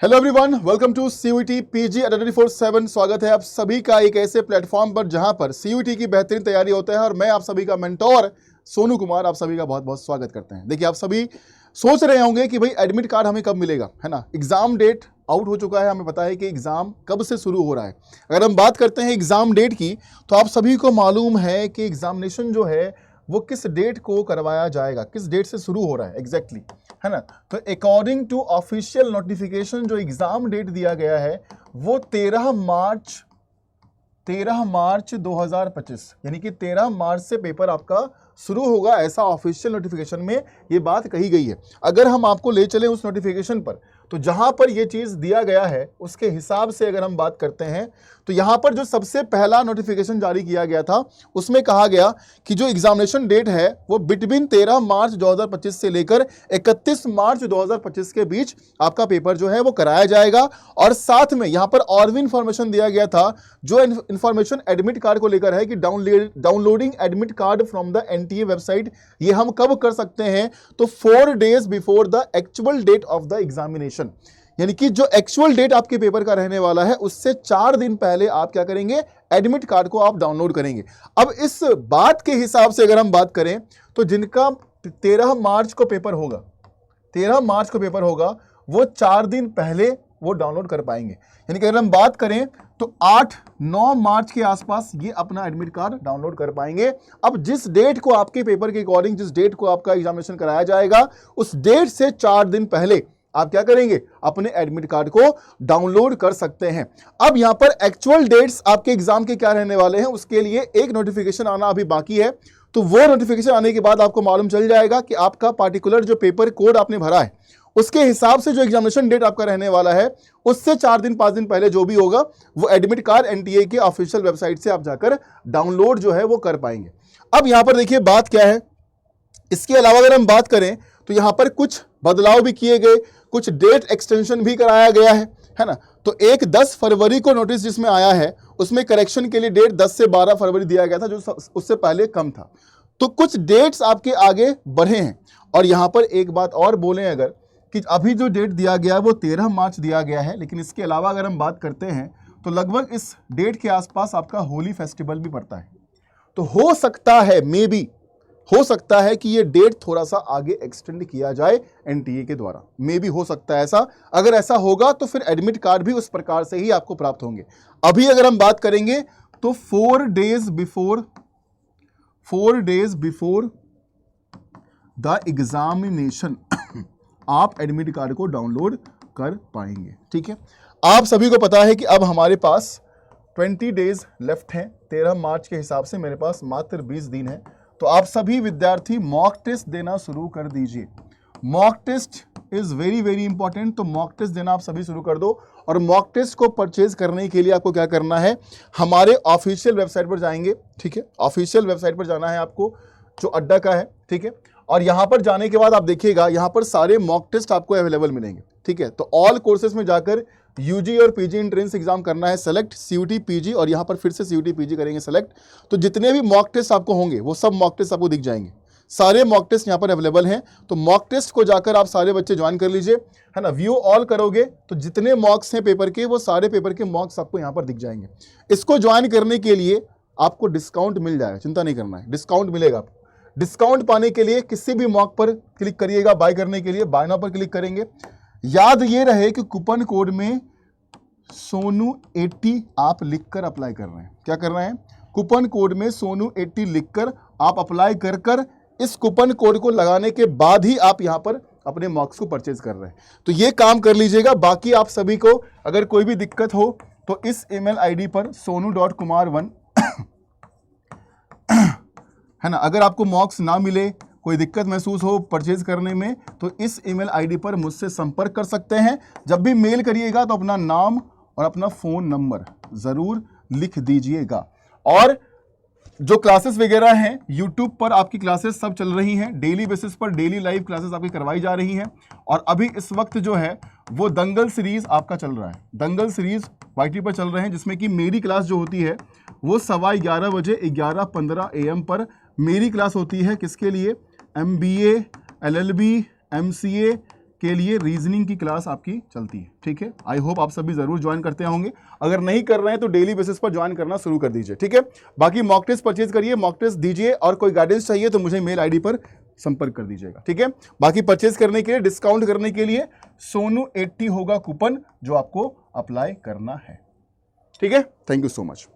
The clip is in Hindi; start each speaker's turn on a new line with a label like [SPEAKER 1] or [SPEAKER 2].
[SPEAKER 1] Hello everyone, welcome to CUET PG 24/7। स्वागत है आप सभी का एक ऐसे प्लेटफॉर्म पर जहां पर सीयूईटी की बेहतरीन तैयारी होता है और मैं आप सभी का मेंटोर सोनू कुमार आप सभी का बहुत बहुत स्वागत करते हैं। देखिए, आप सभी सोच रहे होंगे कि भाई एडमिट कार्ड हमें कब मिलेगा, है ना। एग्जाम डेट आउट हो चुका है, हमें पता है कि एग्जाम कब से शुरू हो रहा है। अगर हम बात करते हैं एग्जाम डेट की, तो आप सभी को मालूम है कि एग्जामिनेशन जो है वो किस डेट को करवाया जाएगा, किस डेट से शुरू हो रहा है एग्जैक्टली, है ना। तो अकॉर्डिंग टू ऑफिशियल नोटिफिकेशन जो एग्जाम डेट दिया गया है वो 13 मार्च 2025, यानी कि 13 मार्च से पेपर आपका शुरू होगा, ऐसा ऑफिशियल नोटिफिकेशन में ये बात कही गई है। अगर हम आपको ले चले उस नोटिफिकेशन पर, तो जहां पर ये चीज दिया गया है उसके हिसाब से अगर हम बात करते हैं, तो यहां पर जो सबसे पहला नोटिफिकेशन जारी किया गया था उसमें कहा गया कि जो एग्जामिनेशन डेट है वो बिटवीन 13 मार्च 2025 से लेकर 31 मार्च 2025 के बीच आपका पेपर जो है वो कराया जाएगा। और साथ में यहां पर और भी इंफॉर्मेशन दिया गया था, जो इंफॉर्मेशन एडमिट कार्ड को लेकर है कि downloading admit card from the NTA website, ये हम कब कर सकते हैं, तो 4 days before the actual date of the examination, यानी कि जो एक्चुअल डेट आपके पेपर का रहने वाला है उससे 4 दिन पहले आप क्या करेंगे, एडमिट कार्ड को आप डाउनलोड करेंगे। अब इस बात के हिसाब से अगर हम बात करें तो जिनका 13 मार्च को पेपर होगा, 13 मार्च को पेपर होगा, वो 4 दिन पहले वो डाउनलोड कर पाएंगे। यानी कि अगर हम बात करें तो 8-9 मार्च के आसपास ये अपना एडमिट कार्ड डाउनलोड कर पाएंगे। अब जिस डेट को आपके पेपर के अकॉर्डिंग, जिस डेट को आपका एग्जामिनेशन कराया जाएगा, उस डेट से 4 दिन पहले आप क्या करेंगे, अपने एडमिट कार्ड को डाउनलोड कर सकते हैं। अब यहां पर एक्चुअल डेट्स आपके एग्जाम के क्या रहने वाले हैं, उसके लिए एक नोटिफिकेशन आना अभी बाकी है। तो वो नोटिफिकेशन आने के बाद आपको मालूम चल जाएगा कि आपका पार्टिकुलर जो पेपर कोड आपने भरा है उसके हिसाब से जो एग्जामिनेशन डेट आपका रहने वाला है उससे 4 दिन 5 दिन पहले जो भी होगा वो एडमिट कार्ड एनटीए के ऑफिशियल वेबसाइट से आप जाकर डाउनलोड जो है वो कर पाएंगे। अब यहां पर देखिए बात क्या है, इसके अलावा अगर हम बात करें तो यहां पर कुछ बदलाव भी किए गए, कुछ डेट एक्सटेंशन भी कराया गया है ना। तो एक 10 फरवरी को नोटिस जिसमें आया है उसमें करेक्शन के लिए डेट 10 से 12 फरवरी दिया गया था, जो उससे पहले कम था। तो कुछ डेट्स आपके आगे बढ़े हैं। और यहां पर एक बात और बोलें अगर, कि अभी जो डेट दिया गया है वो 13 मार्च दिया गया है, लेकिन इसके अलावा अगर हम बात करते हैं तो लगभग इस डेट के आसपास आपका होली फेस्टिवल भी पड़ता है। तो हो सकता है, मे बी हो सकता है कि ये डेट थोड़ा सा आगे एक्सटेंड किया जाए एनटीए के द्वारा, मे बी हो सकता है ऐसा। अगर ऐसा होगा तो फिर एडमिट कार्ड भी उस प्रकार से ही आपको प्राप्त होंगे। अभी अगर हम बात करेंगे तो 4 डेज बिफोर द एग्जामिनेशन आप एडमिट कार्ड को डाउनलोड कर पाएंगे। ठीक है, आप सभी को पता है कि अब हमारे पास 20 डेज लेफ्ट हैं। 13 मार्च के हिसाब से मेरे पास मात्र 20 दिन है। तो आप सभी विद्यार्थी मॉक टेस्ट देना शुरू कर दीजिए। Mock test is very very important. तो मॉक टेस्ट देना आप सभी शुरू कर दो। और मॉक टेस्ट को परचेज करने के लिए आपको क्या करना है, हमारे ऑफिशियल वेबसाइट पर जाएंगे। ठीक है, ऑफिशियल वेबसाइट पर जाना है आपको, जो अड्डा का है। ठीक है, और यहां पर जाने के बाद आप देखिएगा यहां पर सारे मॉक टेस्ट आपको अवेलेबल मिलेंगे। ठीक है, तो ऑल कोर्सेज में जाकर यूजी और पीजी एंट्रेंस एग्जाम करना है सेलेक्ट, सीयूटी पीजी, और यहां पर फिर से सीयूटी पीजी करेंगे सेलेक्ट। तो जितने भी मॉक टेस्ट आपको होंगे वो सब मॉक टेस्ट आपको दिख जाएंगे। सारे मॉक टेस्ट यहां पर अवेलेबल हैं। तो मॉक टेस्ट को जाकर आप सारे बच्चे ज्वाइन कर लीजिए, है ना। व्यू ऑल करोगे तो जितने मॉक्स हैं पेपर के, वो सारे पेपर के मॉक्स आपको यहां पर दिख जाएंगे। इसको ज्वाइन करने के लिए आपको डिस्काउंट मिल जाएगा, चिंता नहीं करना है, डिस्काउंट मिलेगा आपको। डिस्काउंट पाने के लिए किसी भी मॉक पर क्लिक करिएगा, बाय करने के लिए बाय नाउ पर क्लिक करेंगे। याद ये रहे कि कूपन कोड में सोनू 80 आप लिखकर अप्लाई कर रहे हैं। क्या कर रहे हैं, कूपन कोड में सोनू 80 लिखकर आप अप्लाई कर इस कूपन कोड को लगाने के बाद ही आप यहां पर अपने मॉक्स को परचेज कर रहे हैं। तो ये काम कर लीजिएगा। बाकी आप सभी को अगर कोई भी दिक्कत हो तो इस ईमेल आईडी पर sonu.kumar1 है ना, अगर आपको मॉक्स ना मिले, कोई दिक्कत महसूस हो परचेज करने में, तो इस ईमेल आईडी पर मुझसे संपर्क कर सकते हैं। जब भी मेल करिएगा तो अपना नाम और अपना फ़ोन नंबर ज़रूर लिख दीजिएगा। और जो क्लासेस वगैरह हैं यूट्यूब पर आपकी क्लासेस सब चल रही हैं, डेली बेसिस पर डेली लाइव क्लासेस आपकी करवाई जा रही हैं। और अभी इस वक्त जो है वो दंगल सीरीज़ आपका चल रहा है, दंगल सीरीज़ वाईटी पर चल रहे हैं, जिसमें कि मेरी क्लास जो होती है वो 11:15 बजे 11:15 AM पर मेरी क्लास होती है। किसके लिए, MBA, LLB, MCA, के लिए रीजनिंग की क्लास आपकी चलती है, ठीक है। आई होप आप सभी जरूर ज्वाइन करते होंगे, अगर नहीं कर रहे हैं तो डेली बेसिस पर ज्वाइन करना शुरू कर दीजिए, ठीक है। बाकी मॉक टेस्ट परचेज करिए, मॉक टेस्ट दीजिए, और कोई गाइडेंस चाहिए तो मुझे मेल आईडी पर संपर्क कर दीजिएगा, ठीक है। बाकी परचेज करने के लिए, डिस्काउंट करने के लिए सोनू 80 होगा कूपन जो आपको अप्लाई करना है, ठीक है। Thank you so much.